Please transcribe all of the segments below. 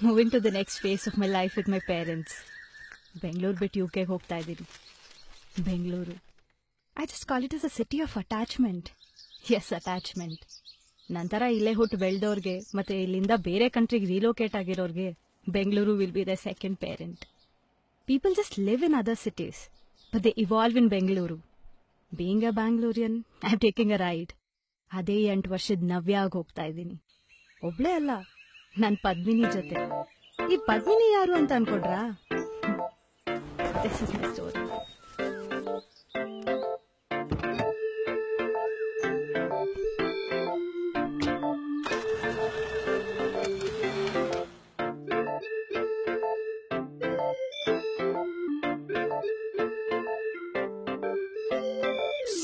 Moving to the next phase of my life with my parents. Bangalore bit UK ಹೋಗ್ತಾ ಇದ್ದೀನಿ. Bangalore. I just call it as a city of attachment. Yes, attachment. ನಂತರ ಇಲ್ಲೇ ಹುಟ್ಟು ಬೆಳೆದವ್ರಿಗೆ ಮತ್ತೆ ಇಲ್ಲಿಂದ ಬೇರೆ ಕಂಟ್ರಿಗೆ ರಿಲೋಕೇಟ್ ಆಗಿರೋರಿಗೆ Bangalore will be their second parent. People just live in other cities, but they evolve in Bangalore. Being a Bangalorean, I'm taking a ride. ಅದೇ 8 ವರ್ಷದ ನವ್ಯಾಗ ಹೋಗ್ತಾ ಇದ್ದೀನಿ. ಒಬ್ಳೇ ಅಲ್ಲ, ನನ್ನ ಪದ್ಮಿನಿ ಜೊತೆ. ಈ ಪದ್ಮಿನಿ ಯಾರು ಅಂತ ಅನ್ಕೊಂಡ್ರಾ? This is my story.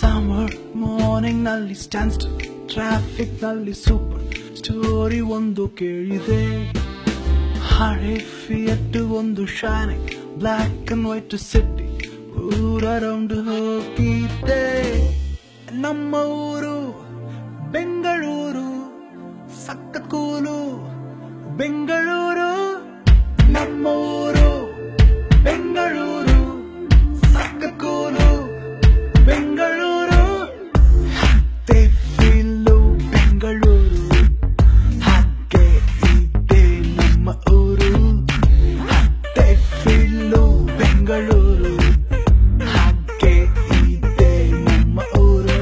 Summer morning nalli stands still, traffic nalli super story ಒಂದು ಕೇಳಿದೆ. ಹಳೆ ಫಿಯಟ್ ಒಂದು shining black and white city ಊರ ರೌಂಡ್ ಹೋಗಿದ್ದೆ. ನಮ್ಮ ಊರು ಬೆಂಗಳೂರು ಸಖತ್ ಕೂಲು. ಬೆಂಗಳೂರು ನಮ್ಮ ಊರು ಬೆಂಗಳೂರು ಸಖತ್ ಕೂಲು. ಬೆಂಗಳೂರು ಹತ್ತೆ ಫೀಲು. ಬೆಂಗಳೂರು ಹಾಗೆ ಇದೆ ನಮ್ಮ ಊರು. ಹತ್ತೆ ಫೀಲು. ಬೆಂಗಳೂರು ಹಾಗೆ ಇದೆ ನಮ್ಮ ಊರು.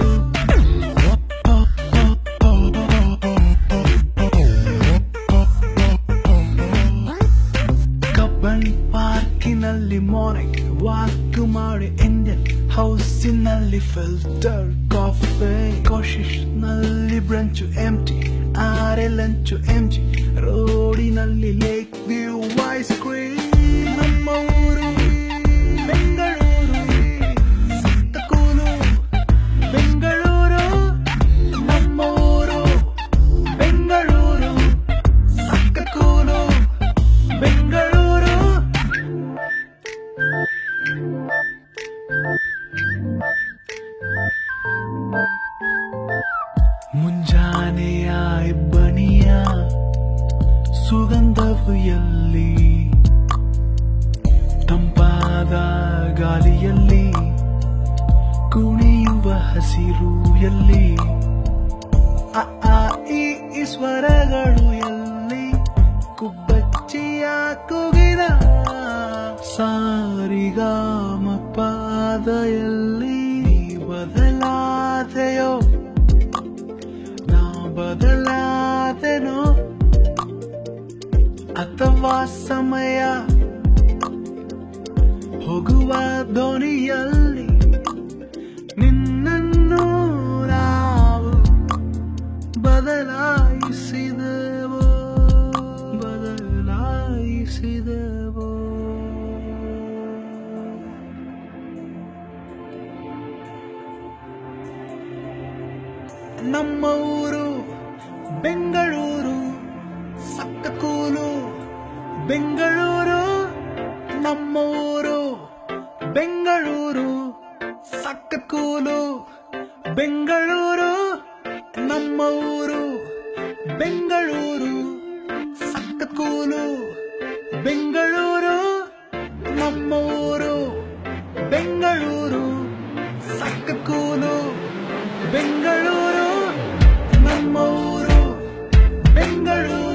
ಕಬ್ಬನ್ ಪಾರ್ಕಿನಲ್ಲಿ ಮಾರ್ನಿಂಗ್ ವಾಕ್ ಮಾಡಿ ಇಂಡಿಯನ್ ಹೌಸಿನಲ್ಲಿ ಫಿಲ್ಟರ್ ಕಾಫಿ. ಕೋಶಿಶ್ನಲ್ಲಿ ಬ್ರಂಚು ಎಂಟಿ, ಆರೆ ಲಂಚು ಎಂಜಿ, ರೋಡಿನಲ್ಲಿ ಲೇಕ್ ವ್ಯೂ ಐಸ್ ಕ್ರೀಮ್. ನಮ್ಮ ಊರು ಬೆಂಗಳೂರು ಸಖತ್ ಕೂಲು. ಬೆಂಗಳೂರು ನಮ್ಮ ಊರು ಬೆಂಗಳೂರು ಸಖತ್ ಕೂಲು. ಬೆಂಗಳೂರು ಮುಂಜಾನೆಯ ಇಬ್ಬನಿಯ ಸುಗಂಧವು ಎಲ್ಲಿ, ತಂಪಾದ ಗಾಳಿಯಲ್ಲಿ ಕುಣಿಯುವ ಹಸಿರು ಎಲ್ಲಿ, ಅ ಆ ಈ ಸ್ವರಗಳು ಎಲ್ಲಿ, ಕುಬ್ಬಚ್ಚಿಯ ಕೂಗಿದ ಸಾರಿಗಾಮ ಪಾದ ಎಲ್ಲಿ. ಬದಲಾದೆಯೋ ನಾ ಬದಲಾದೆನೋ, ಅಥವಾ ಸಮಯ ಹೋಗುವ ದೋಣಿಯಲ್ಲಿ ನಿನ್ನನ್ನು ನಾವು ಬದಲಾಯಿಸಿದೆವೋ ಬದಲಾಯಿಸಿದೆವೋ. ನಮ್ಮ ಊರು ಬೆಂಗಳೂರು ಸಖತ್ ಕೂಲು. ಬೆಂಗಳೂರು ನಮ್ಮ ಊರು ಬೆಂಗಳೂರು ಸಖತ್ ಕೂಲು. ಬೆಂಗಳೂರು ನಮ್ಮ ಊರು ಬೆಂಗಳೂರು ಸಖತ್ ಕೂಲು. ಬೆಂಗಳೂರು ನಮ್ಮ ಊರು ಬೆಂಗಳೂರು ಸಖತ್ ಕೂಲು. ಬೆಂಗಳೂರು ನಮ್ಮ ಊರು ಬೆಂಗಳೂರು